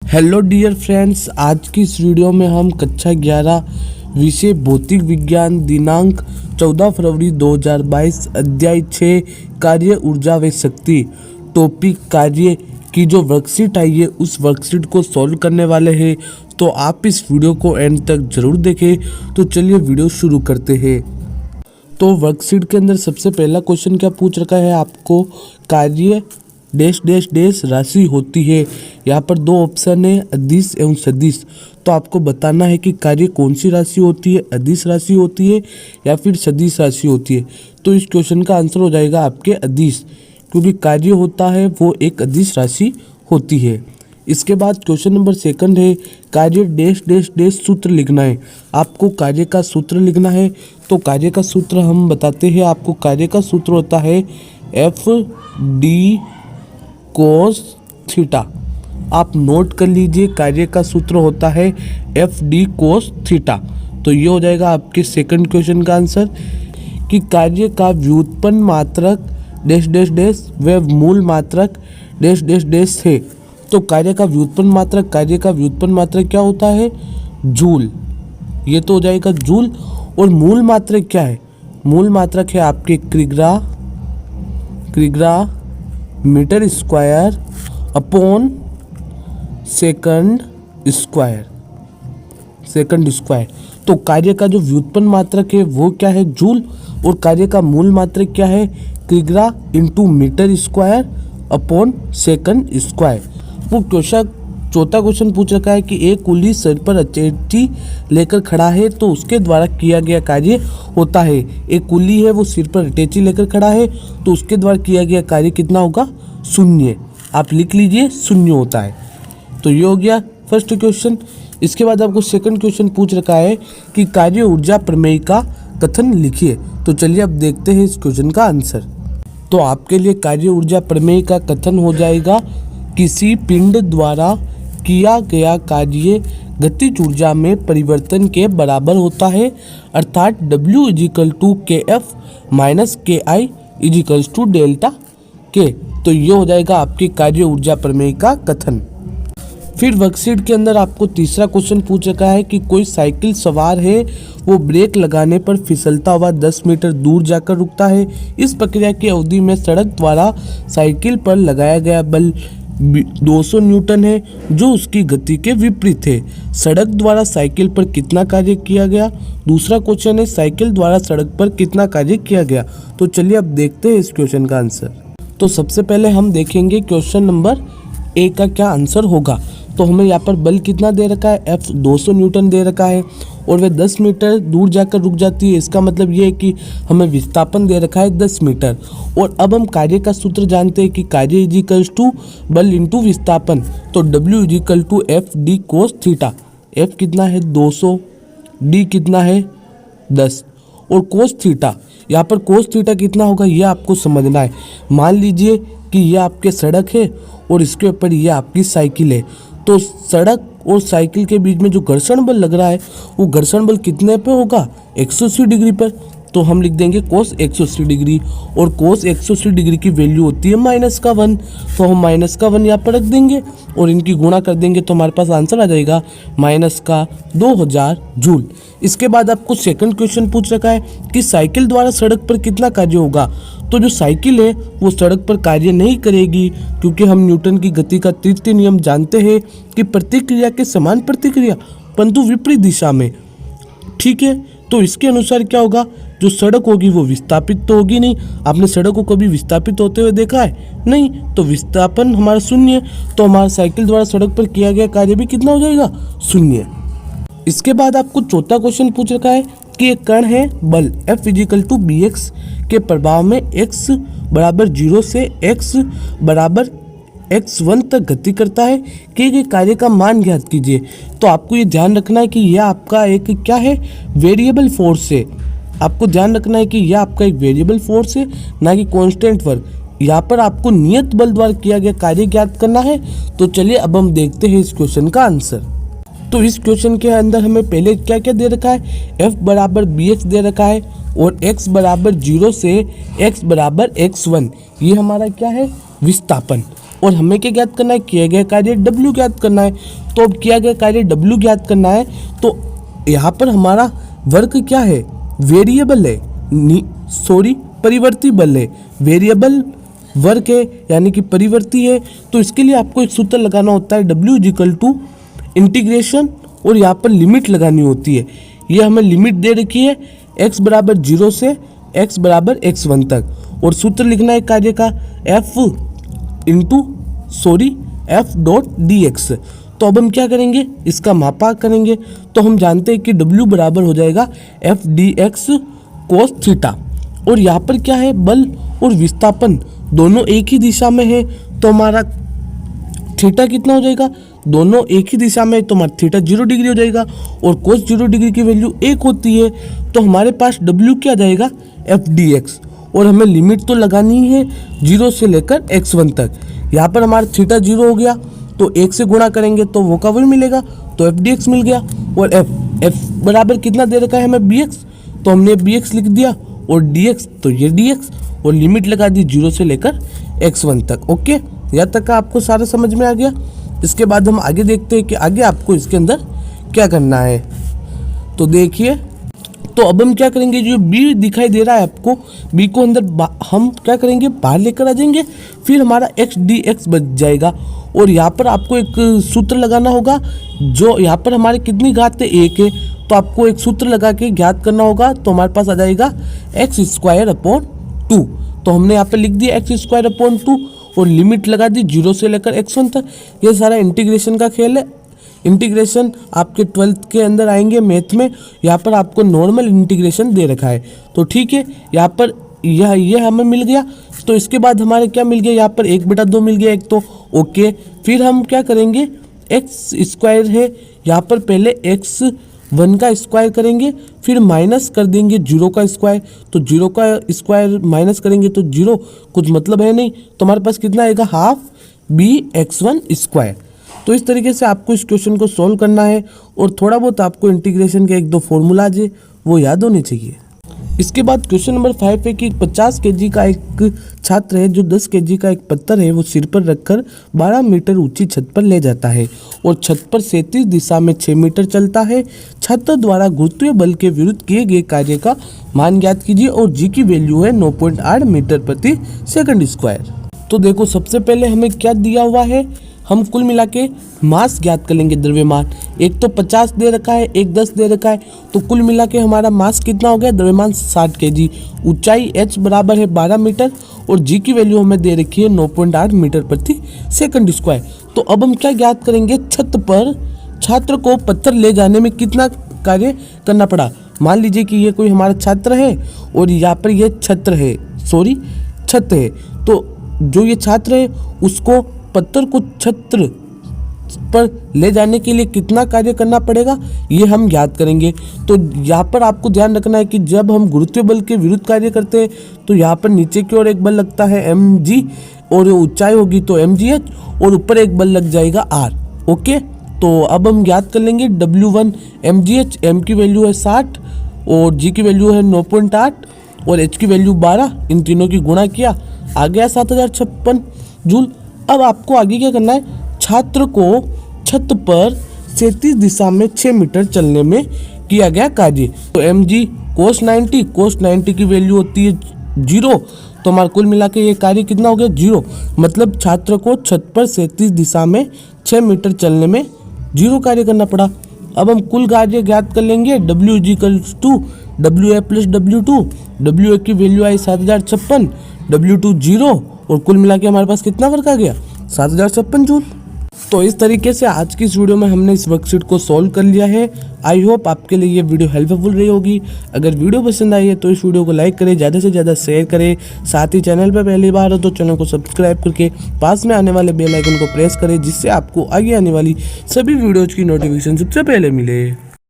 Hello dear friends, आज की इस वीडियो में हम कक्षा 11 विषय भौतिक विज्ञान दिनांक 14 फरवरी 2022 अध्याय 6 कार्य ऊर्जा व शक्ति टॉपिक कार्य की जो वर्कशीट आई है उस वर्कशीट को सॉल्व करने वाले हैं। तो आप इस वीडियो को एंड तक जरूर देखें। तो चलिए वीडियो शुरू करते हैं। तो वर्कशीट के अंदर सबसे पहला क्वेश्चन क्या पूछ रखा है आपको, कार्य डैश डैश डैश राशि होती है। यहाँ पर दो ऑप्शन है, अदिश एवं सदिश। तो आपको बताना है कि कार्य कौन सी राशि होती है, अदिश राशि होती है या फिर सदिश राशि होती है। तो इस क्वेश्चन का आंसर हो जाएगा आपके अदिश, क्योंकि कार्य होता है वो एक अदिश राशि होती है। इसके बाद क्वेश्चन नंबर सेकंड है, कार्य डैश डैश डैश सूत्र लिखना है। आपको कार्य का सूत्र लिखना है। तो कार्य का सूत्र हम बताते हैं आपको। कार्य का सूत्र होता है एफ डी कोस थीटा। आप नोट कर लीजिए, कार्य का सूत्र होता है एफ डी कोस थीटा। तो ये हो जाएगा आपके सेकंड क्वेश्चन का आंसर कि कार्य का व्युत्पन्न मात्रक डैश डैश डैश व मूल मात्रक डैश डैश डैश है। तो कार्य का व्युत्पन्न मात्रक क्या होता है, जूल। ये तो हो जाएगा जूल। और मूल मात्रक क्या है, मूल मात्रक है आपके किग्रा metre square upon second square. तो कार्य का जो व्युत्पन्न मात्रक है वो क्या है, जूल। और कार्य का मूल मात्रक क्या है, किग्रा into metre square upon second square. वो क्वेश्चन चौथा क्वेश्चन पूछ रखा है कि एक कुली सिर पर अटैची लेकर खड़ा है तो उसके द्वारा किया गया कार्य होता है। एक कुली है वो सिर पर अटैची लेकर खड़ा है तो उसके द्वारा किया गया कार्य कितना होगा, शून्य। आप लिख लीजिए, शून्य होता है। तो ये हो गया फर्स्ट क्वेश्चन। इसके बाद आपको सेकंड क्वेश्चन पूछ रखा है कि कार्य ऊर्जा प्रमेय का कथन लिखिए। तो चलिए अब देखते हैं इस क्वेश्चन का आंसर। तो आपके लिए कार्य ऊर्जा प्रमेय का कथन हो जाएगा, किसी पिंड द्वारा किया गया कार्य गतिज ऊर्जा में परिवर्तन के बराबर होता है, अर्थात W = KF - KI = delta K। तो ये हो जाएगा आपकी कार्य ऊर्जा प्रमेय का कथन। फिर वर्कशीट के अंदर आपको तीसरा क्वेश्चन पूछ रखा है कि कोई साइकिल सवार है, वो ब्रेक लगाने पर फिसलता हुआ 10 मीटर दूर जाकर रुकता है। इस प्रक्रिया की अवधि में सड़क द्वारा साइकिल पर लगाया गया बल 200 न्यूटन है, जो उसकी गति के विपरीत है। सड़क द्वारा साइकिल पर कितना कार्य किया गया। दूसरा क्वेश्चन है, साइकिल द्वारा सड़क पर कितना कार्य किया गया। तो चलिए अब देखते हैं इस क्वेश्चन का आंसर। तो सबसे पहले हम देखेंगे क्वेश्चन नंबर ए का क्या आंसर होगा। तो हमें यहाँ पर बल कितना दे रखा है, F 200 न्यूटन दे रखा है और वह 10 मीटर दूर जाकर रुक जाती है। इसका मतलब ये है कि हमें विस्थापन दे रखा है 10 मीटर। और अब हम कार्य का सूत्र जानते हैं कि कार्य = बल इंटू विस्थापन। तो W = F D cos theta. F कितना है 200, D कितना है 10 और कोस थीटा, यहाँ पर कोस थीटा कितना होगा ये आपको समझना है। मान लीजिए कि ये आपके सड़क है और इसके ऊपर ये आपकी साइकिल है। तो सड़क और साइकिल के बीच में जो घर्षण बल लग रहा है वो घर्षण बल कितने पे होगा, 180 डिग्री पर। तो हम लिख देंगे कोस 180 डिग्री। और कोस 180 डिग्री की वैल्यू होती है -1। तो हम -1 यहाँ पर रख देंगे और इनकी गुणा कर देंगे तो हमारे पास आंसर आ जाएगा -2000 जूल। इसके बाद आपको सेकंड क्वेश्चन पूछ रखा है कि साइकिल द्वारा सड़क पर कितना कार्य होगा। तो जो साइकिल है वो सड़क पर कार्य नहीं करेगी, क्योंकि हम न्यूटन की गति का तृतीय नियम जानते हैं कि प्रतिक्रिया के समान प्रतिक्रिया परंतु विपरीत दिशा में। ठीक है, तो इसके अनुसार क्या होगा, जो सड़क होगी वो विस्थापित तो होगी नहीं। आपने सड़क को कभी विस्थापित होते हुए देखा है, नहीं। तो विस्थापन हमारा शून्य, तो हमारा साइकिल द्वारा सड़क पर किया गया कार्य भी कितना हो जाएगा, शून्य। इसके बाद आपको चौथा क्वेश्चन पूछ रखा है कि एक कण है, बल F = bx के प्रभाव में x = 0 से x = x1 तक गति करता है, कि कार्य का मान ज्ञात कीजिए। तो आपको ये ध्यान रखना है कि यह आपका एक क्या है, वेरिएबल फोर्स है। आपको ध्यान रखना है कि यह आपका एक वेरिएबल फोर्स है, ना कि कांस्टेंट वर्क। यहाँ पर आपको नियत बल द्वारा किया गया कार्य ज्ञात करना है। तो चलिए अब हम देखते हैं इस क्वेश्चन का आंसर। तो इस क्वेश्चन के अंदर हमें पहले क्या क्या दे रखा है, F = bx दे रखा है और x = 0 से x = x1। ये हमारा क्या है, विस्थापन। और हमें क्या ज्ञात करना है, किया गया कार्य W ज्ञात करना है। तो अब किया गया कार्य W ज्ञात करना है, तो यहाँ पर हमारा वर्क क्या है, वेरिएबल है, परिवर्ती बल है, वेरिएबल वर्क है यानी कि परिवर्ती है। तो इसके लिए आपको एक सूत्र लगाना होता है W इंटीग्रेशन, और यहाँ पर लिमिट लगानी होती है। ये हमें लिमिट दे रखी है x बराबर 0 से x बराबर x1 तक, और सूत्र लिखना है कार्य का f डॉट dx। तो अब हम क्या करेंगे, इसका मापा करेंगे। तो हम जानते हैं कि W बराबर हो जाएगा f dx कोस थीटा, और यहाँ पर क्या है, बल और विस्थापन दोनों एक ही दिशा में है, तो हमारा थीटा कितना हो जाएगा, दोनों एक ही दिशा में, तो हमारा थीटा 0 डिग्री हो जाएगा, और कोस 0 डिग्री की वैल्यू 1 होती है। तो हमारे पास W क्या जाएगा, f dx, और हमें लिमिट तो लगानी है 0 से लेकर x1 तक। यहाँ पर हमारा थीटा 0 हो गया, तो 1 से गुणा करेंगे तो वो का वही मिलेगा, तो f dx मिल गया। और f बराबर कितना दे रखा है हमें, bx, तो हमने bx लिख दिया, और dx तो ये dx, और लिमिट लगा दी 0 से लेकर x1 तक। ओके, यहाँ तक का आपको सारा समझ में आ गया। इसके बाद हम आगे देखते हैं कि आगे आपको इसके अंदर क्या करना है। तो देखिए, तो अब हम क्या करेंगे, जो b दिखाई दे रहा है आपको, b को अंदर हम क्या करेंगे, बाहर लेकर आ जाएंगे, फिर हमारा x dx बच जाएगा। और यहाँ पर आपको एक सूत्र लगाना होगा, जो यहाँ पर हमारे कितनी घात है, 1 है, तो आपको एक सूत्र लगा के ज्ञात करना होगा। तो हमारे पास आ जाएगा x² 2। तो हमने यहाँ पे लिख दिया x² 2, और लिमिट लगा दी 0 से लेकर x1 तक। ये सारा इंटीग्रेशन का खेल है। इंटीग्रेशन आपके 12th के अंदर आएंगे मैथ में, यहाँ पर आपको नॉर्मल इंटीग्रेशन दे रखा है। तो ठीक है, यहाँ पर यह हमें मिल गया। तो इसके बाद हमारे क्या मिल गया, यहाँ पर 1/2 मिल गया एक, तो ओके। फिर हम क्या करेंगे, x² है, यहाँ पर पहले x1 का स्क्वायर करेंगे, फिर माइनस कर देंगे 0 का स्क्वायर। तो 0 का स्क्वायर माइनस करेंगे तो 0, कुछ मतलब है नहीं, तो हमारे पास कितना आएगा, हाफ bx1²। तो इस तरीके से आपको इस क्वेश्चन को सॉल्व करना है, और थोड़ा बहुत आपको इंटीग्रेशन के 1-2 फॉर्मूलाज है वो याद होने चाहिए। इसके बाद क्वेश्चन नंबर 5 है कि 50 kg का एक छात्र है जो 10 kg का एक पत्थर है वो सिर पर रखकर 12 मीटर ऊंची छत पर ले जाता है, और छत पर 37 दिशा में 6 मीटर चलता है। छात्र द्वारा गुरुत्वीय बल के विरुद्ध किए गए कार्य का मान ज्ञात कीजिए, और g की वैल्यू है 9.8 मीटर प्रति सेकंड स्क्वायर। तो देखो, सबसे पहले हमें क्या दिया हुआ है, हम कुल मिला के मास ज्ञात कर लेंगे, द्रव्यमान। एक तो 50 दे रखा है, एक 10 दे रखा है, तो कुल मिला के हमारा मास कितना हो गया, द्रव्यमान 60 kg। ऊंचाई h बराबर है 12 मीटर, और g की वैल्यू हमें दे रखी है 9.8 मीटर प्रति सेकंड स्क्वायर। तो अब हम क्या ज्ञात करेंगे, छत पर छात्र को पत्थर ले जाने में कितना कार्य करना पड़ा। मान लीजिए कि ये कोई हमारा छात्र है, और यहाँ पर ये छत है, तो जो ये छात्र है उसको पत्थर को छत्र पर ले जाने के लिए कितना कार्य करना पड़ेगा, ये हम ज्ञात करेंगे। तो यहाँ पर आपको ध्यान रखना है कि जब हम गुरुत्वीय बल के विरुद्ध कार्य करते हैं तो यहाँ पर नीचे की ओर एक बल लगता है mg, और ऊंचाई होगी तो mgh, और ऊपर एक बल लग जाएगा r। ओके, तो अब हम ज्ञात कर लेंगे W1 mgh, m की वैल्यू है 60, और g की वैल्यू है 9.8, और h की वैल्यू 12। इन तीनों की गुणा किया, आ गया 7056 जूल। अब आपको आगे क्या करना है, छात्र को छत पर 37 दिशा में 6 मीटर चलने में किया गया कार्य। तो mg cos 90 की वैल्यू होती है 0, तो हमारा कुल मिला के ये कार्य कितना हो गया, 0। मतलब छात्र को छत पर 37 दिशा में 6 मीटर चलने में 0 कार्य करना पड़ा। अब हम कुल कार्य ज्ञात कर लेंगे, W WA plus W2, WA की वैल्यू आई 7056, W2 0, और कुल मिला के हमारे पास कितना वर्क आ गया, 7056 जूल। तो इस तरीके से आज की इस वीडियो में हमने इस वर्कशीट को सॉल्व कर लिया है। आई होप आपके लिए ये वीडियो हेल्पफुल रही होगी। अगर वीडियो पसंद आई है तो इस वीडियो को लाइक करें, ज़्यादा से ज़्यादा शेयर करें। साथ ही चैनल पर पहली बार हो तो चैनल को सब्सक्राइब करके पास में आने वाले बेल आइकन को प्रेस करें, जिससे आपको आगे आने वाली सभी वीडियोज़ की नोटिफिकेशन सबसे पहले मिले।